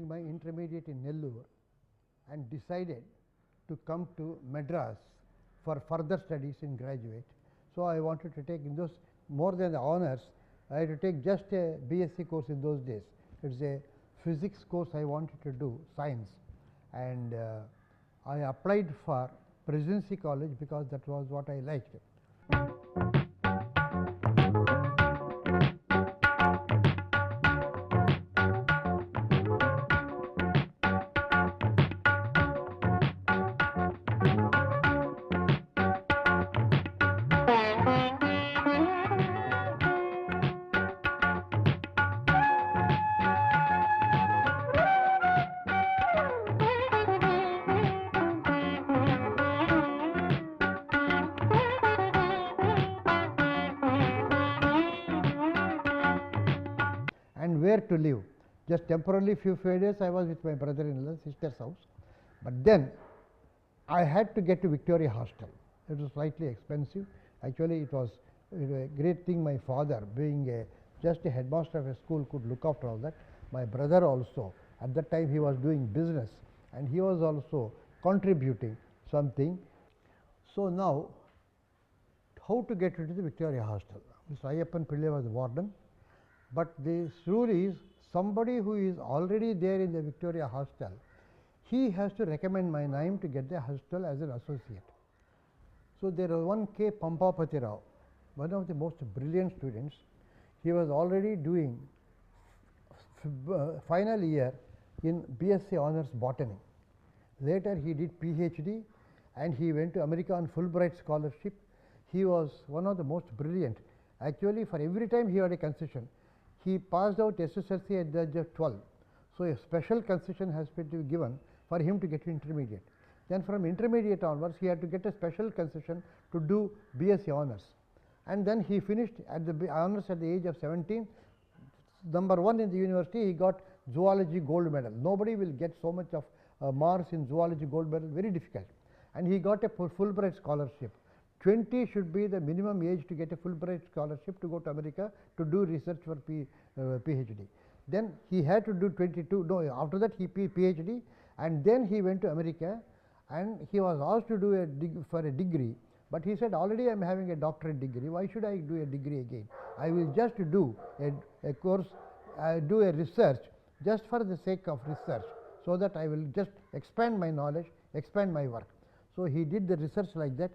finishing my intermediate in Nellore and decided to come to Madras for further studies in graduate. So, I wanted to take in those more than the honors, I had to take just a BSc course in those days. It is a physics course I wanted to do, science, and I applied for Presidency College because that was what I liked. And where to live? Just temporarily few days I was with my brother-in-law, sister's house, but then I had to get to Victoria Hostel. It was slightly expensive. Actually, it was a great thing my father, being just a headmaster of a school, could look after all that. My brother also, at that time he was doing business and he was also contributing something. So, now how to get into the Victoria Hostel? Mr. Ayyappan Pillai was the warden, but the rule is somebody who is already there in the Victoria Hostel, he has to recommend my name to get the hostel as an associate. So, there was one K. Pampapati Rao, one of the most brilliant students. He was already doing final year in BSc Honours Botany. Later he did PhD and he went to America on Fulbright scholarship. He was one of the most brilliant. Actually, for every time he had a concession. He passed out SSLC at the age of 12. So, a special concession has been given for him to get intermediate. Then from intermediate onwards, he had to get a special concession to do BSc Honours. And then he finished at the honours at the age of 17, number 1 in the university. He got zoology gold medal. Nobody will get so much of marks in zoology gold medal, very difficult. And he got a Fulbright scholarship. 20 should be the minimum age to get a Fulbright scholarship to go to America to do research for PhD. Then he had to do 22, no, after that he PhD, and then he went to America and he was asked to do for a degree, but he said, already I am having a doctorate degree, why should I do a degree again? I will just do a course, do a research just for the sake of research, so that I will just expand my knowledge, expand my work. So, he did the research like that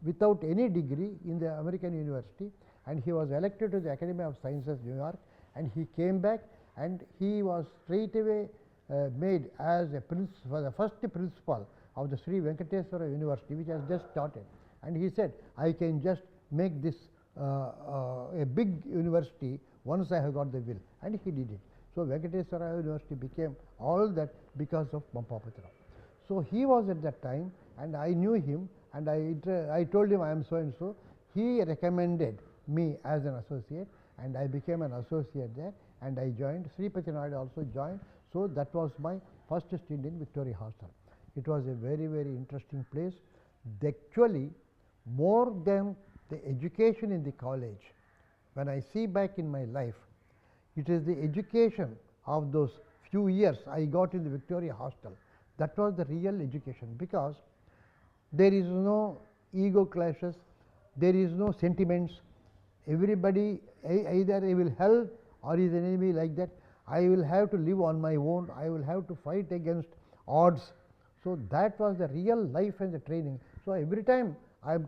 without any degree in the American university, and he was elected to the Academy of Sciences, New York, and he came back and he was straight away made as a for the first principal of the Sri Venkateswara University, which has just started. And he said, I can just make this a big university once I have got the will, and he did it. So, Venkateswara University became all that because of Pampapati Rao. So, he was at that time and I knew him, and I told him I am so and so. He recommended me as an associate and I became an associate there, and I joined. Sripati Naidu also joined. So, that was my first stint in Victoria Hostel. It was a very, very interesting place. Actually, more than the education in the college, when I see back in my life, it is the education of those few years I got in the Victoria Hostel. That was the real education, because there is no ego clashes, there is no sentiments. Everybody either I will help or is an enemy, like that. I will have to live on my own, I will have to fight against odds. So, that was the real life and the training. So, every time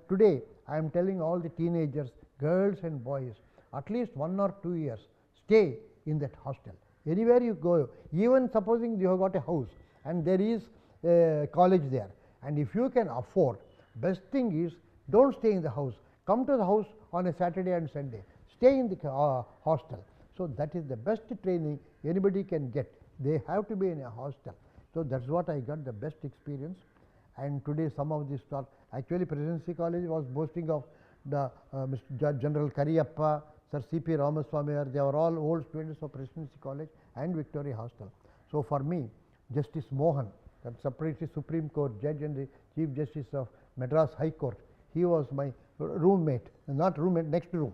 today I am telling all the teenagers, girls and boys, at least 1 or 2 years stay in that hostel. Anywhere you go, even supposing you have got a house and there is a college there, and if you can afford, best thing is do not stay in the house, come to the house on a Saturday and Sunday, stay in the hostel. So, that is the best training anybody can get. They have to be in a hostel. So, that is what I got the best experience. And today some of these talk, actually Presidency College was boasting of the Mr. General Kariyappa, Sir C.P. Ramaswamy, they were all old students of Presidency College and Victoria Hostel. So, for me, Justice Mohan, that separately Supreme Court judge and the Chief Justice of Madras High Court, he was my roommate, not roommate, next room.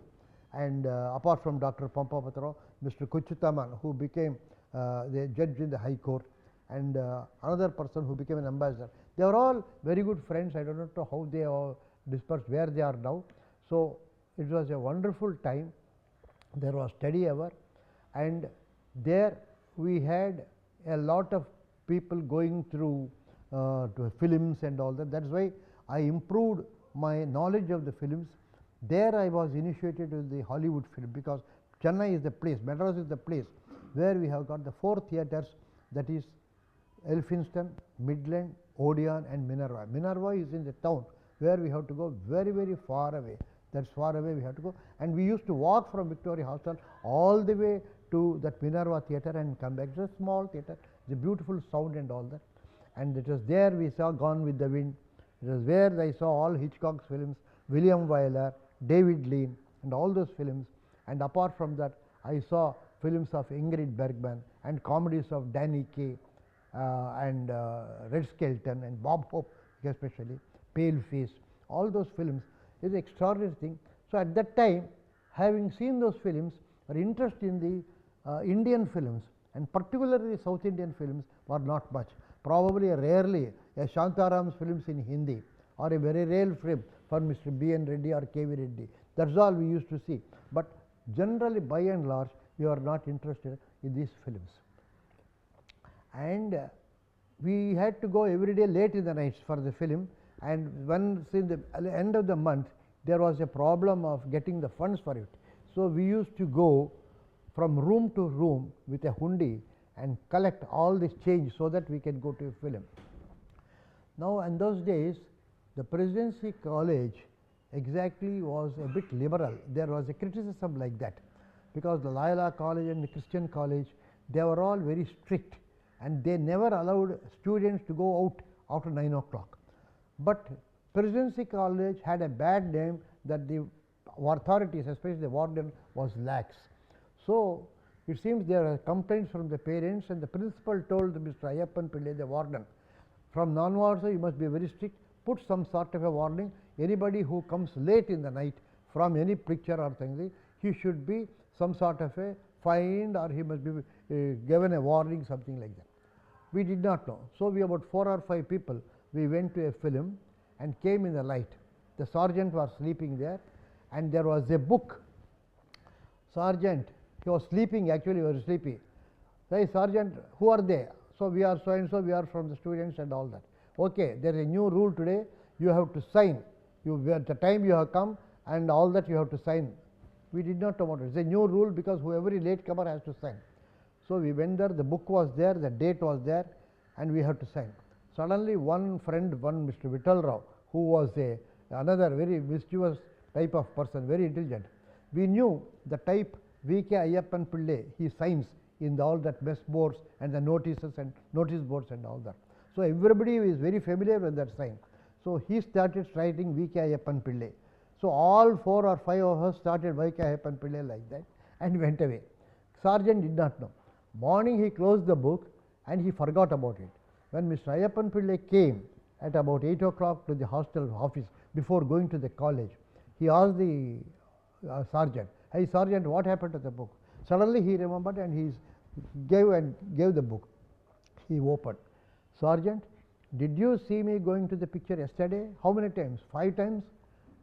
And apart from Dr. Pampapati Rao, Mr. Kuchutaman, who became the judge in the High Court, and another person who became an ambassador. They were all very good friends. I do not know how they all dispersed, where they are now. So it was a wonderful time. There was study hour, and there we had a lot of people going through to films and all that. That is why I improved my knowledge of the films. There I was initiated with the Hollywood film, because Chennai is the place, Madras is the place where we have got the 4 theatres, that is Elphinstone, Midland, Odeon and Minerva. Minerva is in the town where we have to go very, very far away. That's far away we have to go, and we used to walk from Victoria Hostel all the way to that Minerva theatre and come back. It's a small theatre, the beautiful sound and all that. And it was there we saw Gone with the Wind. It was where I saw all Hitchcock's films, William Wyler, David Lean and all those films. And apart from that, I saw films of Ingrid Bergman and comedies of Danny Kaye and Red Skelton and Bob Hope, especially Pale Face. All those films is an extraordinary thing. So at that time, having seen those films, our interest in the Indian films and particularly South Indian films were not much. Probably rarely a Shantaram's films in Hindi, or a very rare film for Mr. B. N. Reddy or K. V. Reddy. That's all we used to see. But generally, by and large, we are not interested in these films. And we had to go every day late in the nights for the film. And once in the end of the month, there was a problem of getting the funds for it. So we used to go from room to room with a hundi and collect all this change so that we can go to a film. Now, in those days, the Presidency College exactly was a bit liberal. There was a criticism like that, because the Loyola College and the Christian College, they were all very strict, and they never allowed students to go out after 9 o'clock. But Presidency College had a bad name, that the authorities, especially the warden, was lax. So it seems there are complaints from the parents, and the principal told Mr. Ayyappan Pillai, the warden, from now onwards you must be very strict, put some sort of a warning. Anybody who comes late in the night from any picture or something, he should be some sort of a fined, or he must be given a warning, something like that. We did not know. So we, about 4 or 5 people, we went to a film and came in the light. The sergeant was sleeping there, and there was a book. Sergeant, he was sleeping, actually he was sleepy. Say, Sergeant, who are they? So we are so and so, we are from the students and all that. Okay, there is a new rule today, you have to sign. At the time you have come and all that you have to sign. We did not know about it. It's a new rule, because every latecomer has to sign. So we went there, the book was there, the date was there, and we had to sign. Suddenly one friend, one Mr. Vittal Rao, who was another very mischievous type of person, very intelligent. We knew the type V.K. Ayyappan Pillai, he signs in all that mess boards and the notices and notice boards and all that. So everybody is very familiar with that sign. So he started writing V.K. Ayyappan Pillai. So all 4 or 5 of us started V.K. Ayyappan Pillai like that and went away. Sergeant did not know. Morning he closed the book and he forgot about it. When Mr. Ayyappan Pillai came at about 8 o'clock to the hostel office before going to the college, he asked the sergeant, "Hey sergeant, what happened to the book?" Suddenly he remembered, and he gave the book. He opened. "Sergeant, did you see me going to the picture yesterday? How many times? 5 times?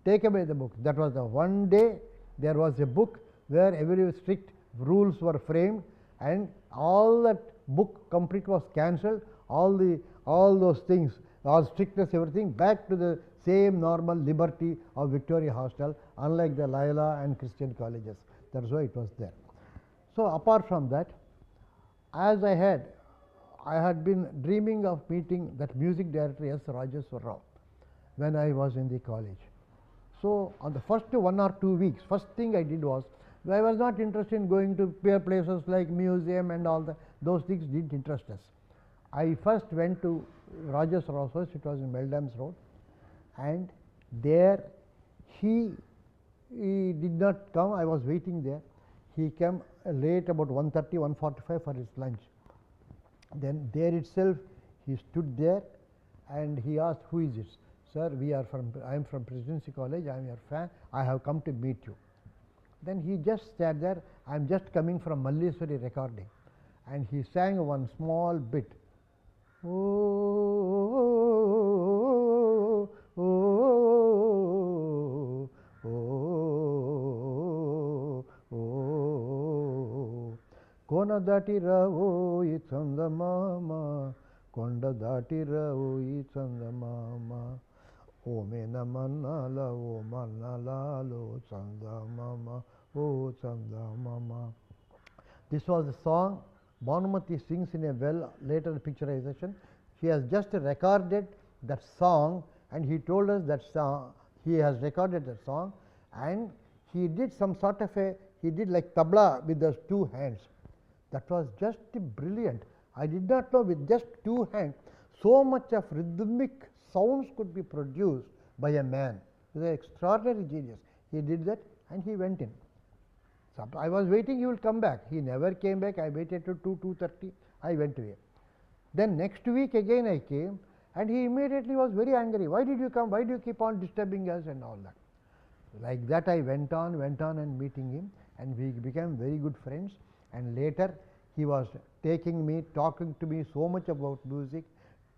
Take away the book." That was the one day there was a book where every strict rules were framed, and all that book complete was cancelled. All those things, all strictness, everything back to the same normal liberty of Victoria Hostel, unlike the Loyola and Christian colleges. That is why it was there. So apart from that, as I had been dreaming of meeting that music director S. Rajeshwar Rao when I was in the college. So on the first 1 or 2 weeks, first thing I did was, I was not interested in going to places like museum and all that. Those things didn't interest us. I first went to Rajeshwar Rao's house. It was in Meldams Road, and there he did not come. I was waiting there. He came late, about 1:30, 1:45 for his lunch. Then there itself he stood there and he asked, "Who is it?" "Sir, I am from Presidency College, I am your fan, I have come to meet you." Then he just sat there. "I am just coming from Malleswari recording." and he sang one small bit. Oh, oh, oh, oh, oh. Kona datiravu I chandamama, konda datiravu I chandamama. O mena mannala, o mannalalo, chandamama, o chandamama. This was the song Bhanumati sings in a well later picturization. He has just recorded that song, and he told us that song, he has recorded that song, and he did some sort of he did like tabla with those two hands. That was just brilliant. I did not know with just two hands so much of rhythmic sounds could be produced by a man. He was an extraordinary genius. He did that and he went in. So I was waiting he will come back. He never came back. I waited till 2:30. I went away. Then next week again I came, and he immediately was very angry. Why did you come? Why do you keep on disturbing us and all that? Like that I went on and meeting him, and we became very good friends. And later he was taking me, talking to me so much about music,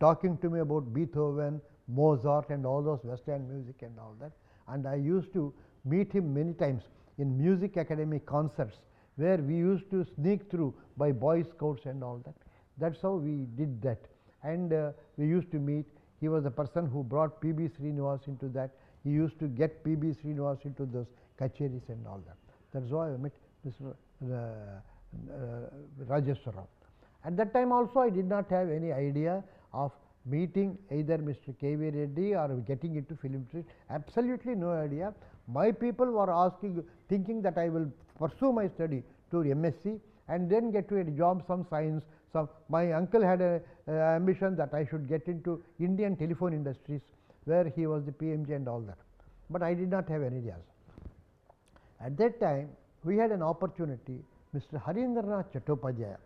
talking to me about Beethoven, Mozart and all those Western music and all that. And I used to meet him many times in music academy concerts, where we used to sneak through by Boy Scouts and all that. That's how we did that. And we used to meet. He was the person who brought P.B. Srinivasa into that. He used to get P.B. Srinivasa into those kacheris and all that. That's why I met Mr. Rajeshwar Rao. At that time also I did not have any idea of meeting either Mr. K.V. Reddy or getting into film industry. Absolutely no idea. My people were asking, thinking that I will pursue my study to MSc and then get to a job, some science. My uncle had a ambition that I should get into Indian telephone industries, where he was the PMG and all that. But I did not have any ideas. At that time, we had an opportunity. Mr. Harindranath Chattopadhyaya,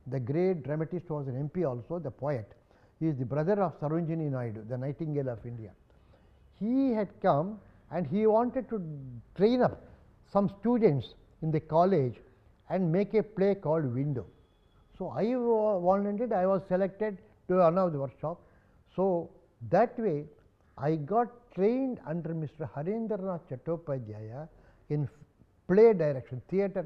the great dramatist, was an MP also, the poet. He is the brother of Sarojini Naidu, the Nightingale of India. He had come and he wanted to train up some students in the college and make a play called Window. So I volunteered, I was selected to run the workshop. So that way I got trained under Mr. Harindranath Chattopadhyaya in play direction, theatre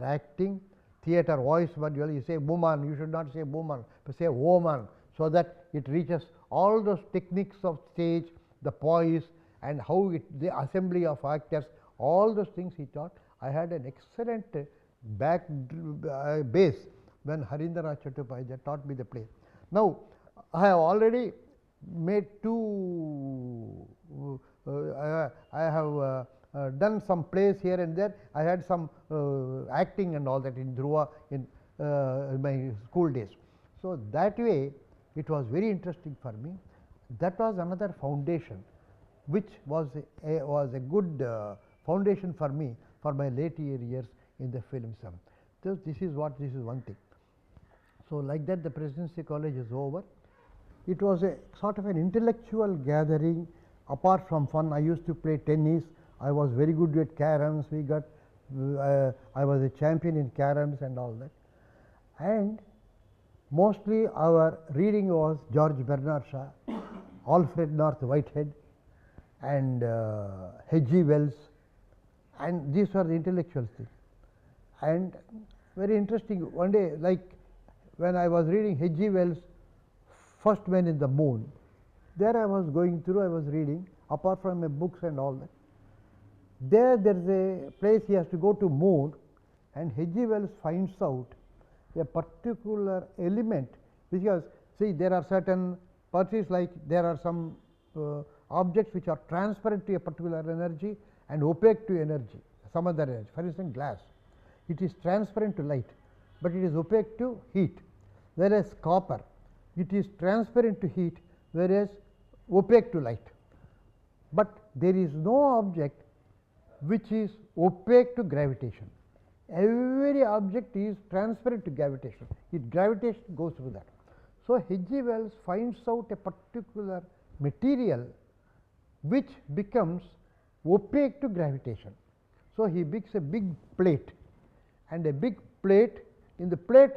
acting, theatre voice module. You say woman, you should not say woman, but say woman, so that it reaches all those techniques of stage, the poise, and how the assembly of actors, all those things he taught. I had an excellent base when Harindranath Chattopadhyaya taught me the play. Now, I have already made I have done some plays here and there. I had some acting and all that in Dhruva in my school days. So that way it was very interesting for me. That was another foundation, which was a good foundation for me for my later years in the film scene. So this is one thing. So like that the Presidency College is over. It was a sort of an intellectual gathering. Apart from fun, I used to play tennis. I was very good at caroms. I was a champion in caroms and all that. And mostly our reading was George Bernard Shaw, Alfred North Whitehead, and H.G. Wells, and these were the intellectual things. And very interesting, one day, like when I was reading H.G. Wells' First Man in the Moon, there I was going through, I was reading, apart from my books and all that. There is a place he has to go to moon, and H.G. Wells finds out a particular element, because see, there are certain properties, like there are some objects which are transparent to a particular energy and opaque to energy, some other energy. For instance, glass, it is transparent to light, but it is opaque to heat. Whereas copper, it is transparent to heat, whereas opaque to light. But there is no object which is opaque to gravitation. Every object is transparent to gravitation. Gravitation goes through that. So H.G. Wells finds out a particular material which becomes opaque to gravitation. So he makes a big plate, and a big plate In the plate,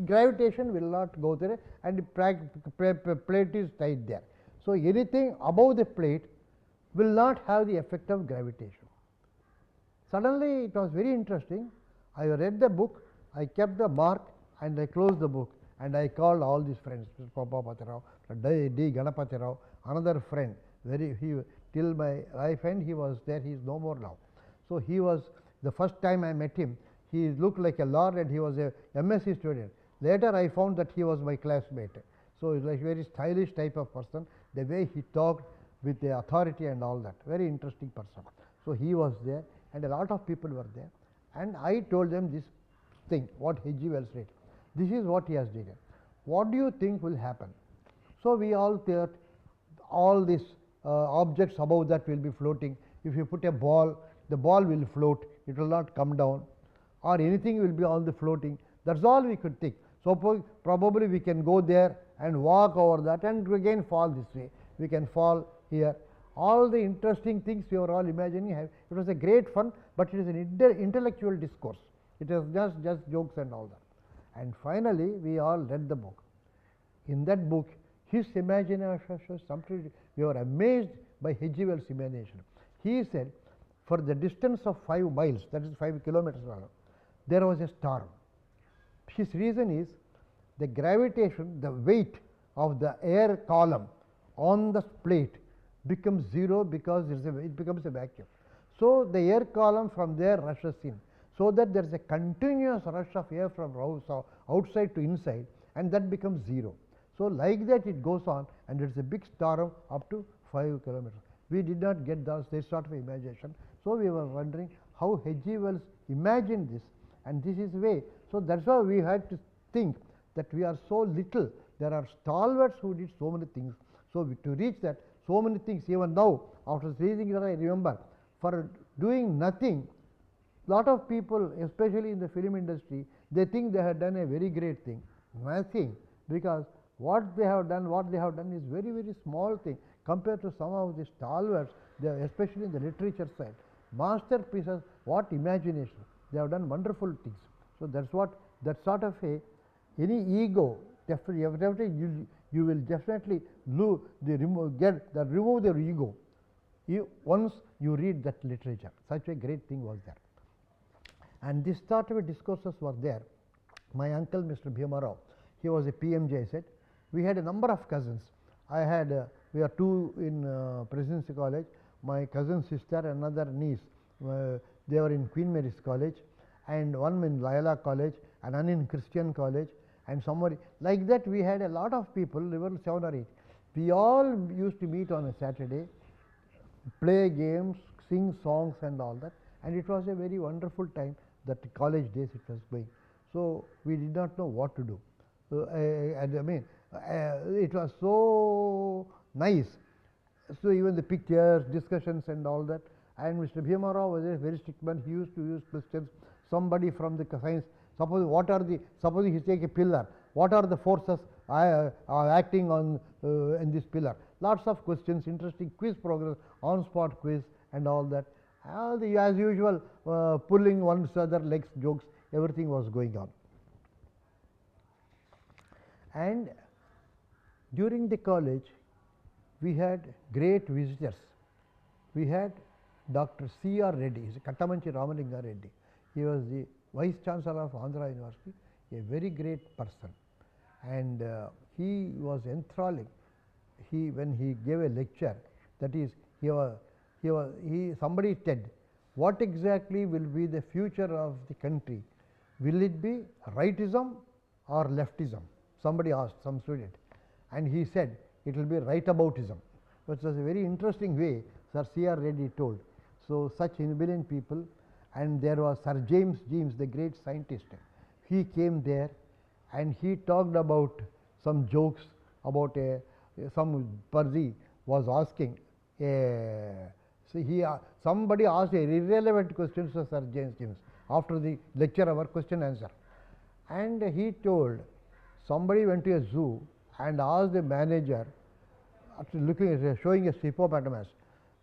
gravitation will not go there, and the plate is tight there. So anything above the plate will not have the effect of gravitation. Suddenly it was very interesting. I read the book, I kept the mark, and I closed the book, and I called all these friends, Pushpak Rao, D. Ganapati Rao, another friend, till my life end he was there, he is no more now. So he was, the first time I met him, he looked like a lord and he was a MSc student. Later I found that he was my classmate. So he was like a very stylish type of person, the way he talked with the authority and all that, very interesting person. So he was there, and a lot of people were there, and I told them this thing, what H.G. Wells wrote. This is what he has written. What do you think will happen? So we all thought all these objects above that will be floating. If you put a ball, the ball will float, it will not come down, or anything will be on the floating. That's all we could think. So probably we can go there and walk over that and again fall this way. We can fall here. All the interesting things we were all imagining. It was a great fun, but it is an intellectual discourse. It was just jokes and all that. And finally, we all read the book. In that book, his imagination was something, we were amazed by H.G. Wells' imagination. He said, for the distance of 5 miles, that is 5 kilometers, there was a storm. His reason is the gravitation, the weight of the air column on the plate becomes 0 because it becomes a vacuum. So the air column from there rushes in, so that there is a continuous rush of air from outside to inside, and that becomes 0. So like that it goes on, and it is a big storm up to 5 kilometers. We did not get this sort of imagination. So we were wondering how H.G. Wells imagined this, and this is the way. So that's why we had to think that we are so little. There are stalwarts who did so many things. So to reach that, so many things, even now, after reading that, I remember, for doing nothing, lot of people, especially in the film industry, they think they have done a very great thing. Nothing, because what they have done is very, very small thing compared to some of the stalwarts, especially in the literature side. Masterpieces, what imagination, they have done wonderful things. So that's what, that sort of any ego, definitely you will definitely remove their ego once you read that literature. Such a great thing was there. And this sort of discourses were there. My uncle, Mr. Bhima Rao, he was a PMJ, I said. We had a number of cousins. I had, we are 2 in Presidency College. My cousin sister, another niece, they were in Queen Mary's College, and one in Loyola College, and one in Christian College, and somebody like that. We had a lot of people, there were 7 or 8. We all used to meet on a Saturday, play games, sing songs and all that, and it was a very wonderful time. That college days it was going. So we did not know what to do. So I mean, it was so nice. So even the pictures, discussions and all that. And Mr. Bhima Rao was a very strict man. He used to use questions. Somebody from the science, suppose he take a pillar, what are the forces acting on in this pillar? Lots of questions, interesting quiz programs, on-spot quiz and all that. As usual, pulling one's other legs, jokes, everything was going on. And during the college, we had great visitors. We had Dr. C.R. Reddy, he is Kattamanchi Ramalinga Reddy. He was the Vice Chancellor of Andhra University, a very great person. And he was enthralling. When he gave a lecture, that is, somebody said, what exactly will be the future of the country? Will it be rightism or leftism? Somebody asked, some student, and he said it will be rightaboutism, which was a very interesting way Sir C.R. Reddy told. So such brilliant people. And there was Sir James Jeames, the great scientist. He came there and he talked about some jokes about some Parsi was asking. Somebody asked a irrelevant question to Sir James Jeames after the lecture hour, question answer. And he told, somebody went to a zoo and asked the manager, after showing a hippopotamus,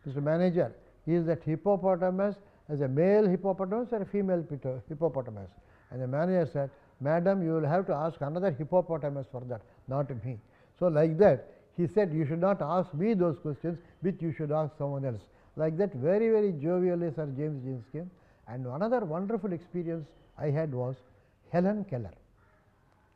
Mr. Manager, is that hippopotamus as a male hippopotamus or a female hippopotamus? And the manager said, madam, you will have to ask another hippopotamus for that, not me. So like that, he said, you should not ask me those questions, which you should ask someone else. Like that, very, very jovially Sir James came. And another wonderful experience I had was Helen Keller,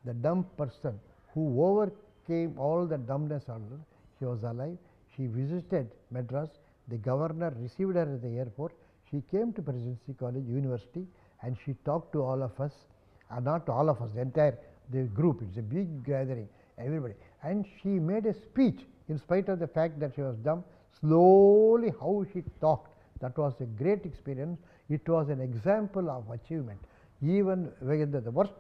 the dumb person who overcame all the dumbness on her. She was alive. She visited Madras. The governor received her at the airport. She came to Presidency College, University, and she talked to all of us, not all of us, the group. It's a big gathering, everybody. And she made a speech in spite of the fact that she was dumb. Slowly, how she talked, that was a great experience. It was an example of achievement. Even the worst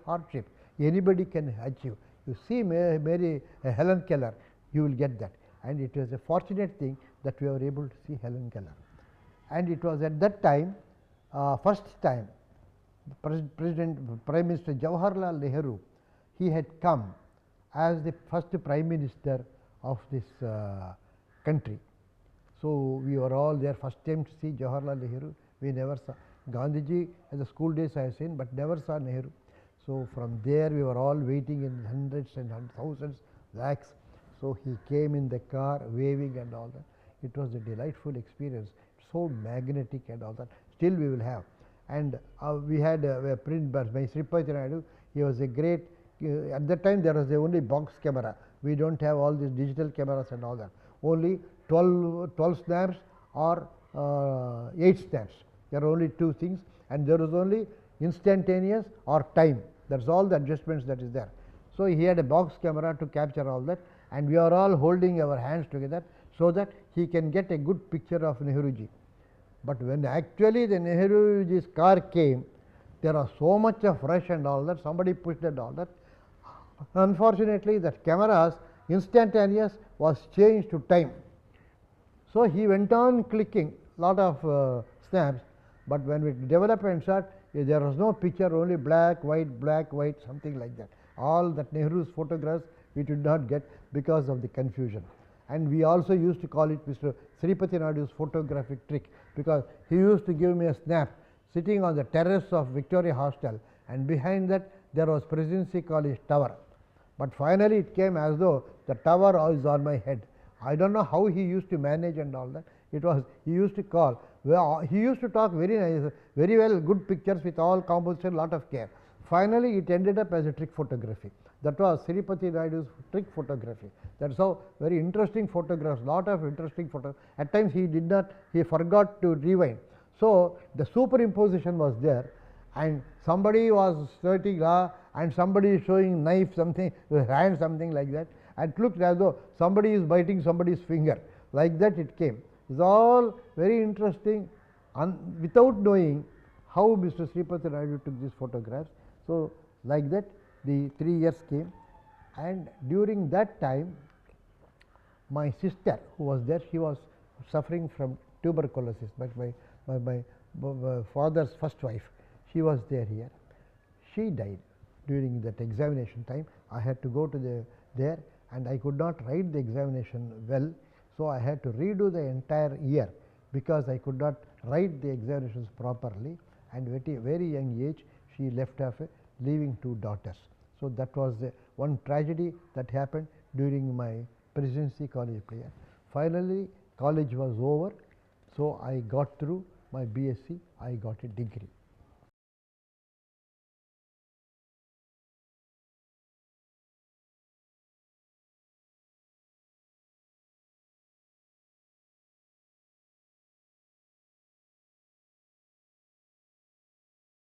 hardship anybody can achieve. You see Helen Keller, you will get that. And it was a fortunate thing that we were able to see Helen Keller. And it was at that time, first time, Prime Minister Jawaharlal Nehru, he had come as the first Prime Minister of this country. So we were all there, first time to see Jawaharlal Nehru. We never saw Gandhiji in the school days I have seen, but never saw Nehru. So from there we were all waiting in hundreds and thousands, lakhs. So he came in the car waving and all that. It was a delightful experience, so magnetic and all that. Still we will have. And we had a print by Sripati Naidu. He was a great, at that time there was the only box camera. We don't have all these digital cameras and all that. Only 12 snaps or 8 snaps. There are only two things, and there was only instantaneous or time. That's all the adjustments that is there. So he had a box camera to capture all that, and we are all holding our hands together so that he can get a good picture of Nehruji. But when actually the Nehruji's car came, there was so much of rush and all that, somebody pushed and all that. Unfortunately, that camera's instantaneous was changed to time. So he went on clicking lot of snaps, but when we developed and shot, there was no picture, only black, white, something like that. All that Nehru's photographs we did not get because of the confusion. And we also used to call it Mr. Sripati Naidu's photographic trick, because he used to give me a snap sitting on the terrace of Victoria Hostel, and behind that there was Presidency College Tower. But finally it came as though the tower is on my head. I don't know how he used to manage and all that. It was, he used to call, he used to talk very nice, very well, good pictures with all composition, lot of care. Finally it ended up as a trick photography. That was Sripati Naidu's trick photography. That's how very interesting photographs, lot of interesting photographs. At times he forgot to rewind. So the superimposition was there, and somebody was starting and somebody showing knife, something, hand, something like that. And it looked as though somebody is biting somebody's finger. Like that it came. It's all very interesting, without knowing how Mr. Sripati Naidu took these photographs. So like that the 3 years came, and during that time my sister who was there, she was suffering from tuberculosis, but my father's first wife, she was there here. She died during that examination time. I had to go to there, and I could not write the examination well. So I had to redo the entire year because I could not write the examinations properly, and at a very young age she left off, leaving 2 daughters. So that was the one tragedy that happened during my Presidency College prayer. Finally college was over, so I got through my BSc, I got a degree.